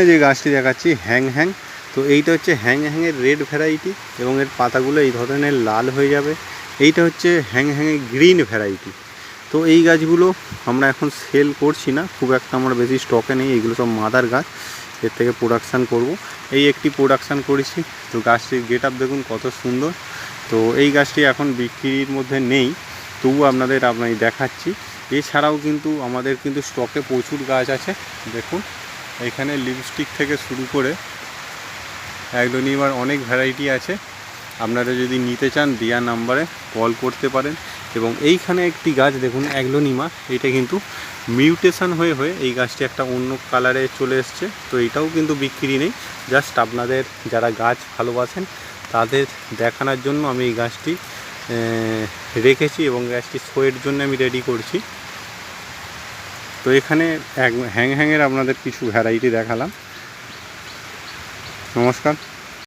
যে গাছটি দেখাচ্ছি হ্যাং হ্যাং, তো এইটা হচ্ছে হ্যাং হ্যাংয়ের রেড ভ্যারাইটি এবং এর পাতাগুলো এই ধরনের লাল হয়ে যাবে। এইটা হচ্ছে হ্যাং হ্যাংয়ের গ্রিন ভ্যারাইটি। তো এই গাছগুলো আমরা এখন সেল করছি না, খুব একটা আমরা বেশি স্টকে নেই, এইগুলো সব মাদার গাছ, এর থেকে প্রোডাকশান করব। এই একটি প্রোডাকশান করেছি। তো গাছটির গেট আপ দেখুন কত সুন্দর। তো এই গাছটি এখন বিক্রির মধ্যে নেই, তবু আপনাদের আমি দেখাচ্ছি। এছাড়াও কিন্তু আমাদের কিন্তু স্টকে প্রচুর গাছ আছে। দেখুন এখানে লিপস্টিক থেকে শুরু করে অ্যাগলোনিমার অনেক ভ্যারাইটি আছে। আপনারা যদি নিতে চান দেওয়া নাম্বারে কল করতে পারেন। এবং এইখানে একটি গাছ দেখুন অ্যাগলোনিমা, এটা কিন্তু মিউটেশন হয়ে হয়ে এই গাছটি একটা অন্য কালারে চলে এসছে। তো এইটাও কিন্তু বিক্রি নেই, জাস্ট আপনাদের যারা গাছ ভালোবাসেন তাদের দেখানোর জন্য আমি এই গাছটি রেখেছি এবং গাছটি শোয়ের জন্য আমি রেডি করছি। তো এখানে হ্যাং হ্যাংয়ের আপনাদের কিছু ভ্যারাইটি দেখালাম। নমস্কার।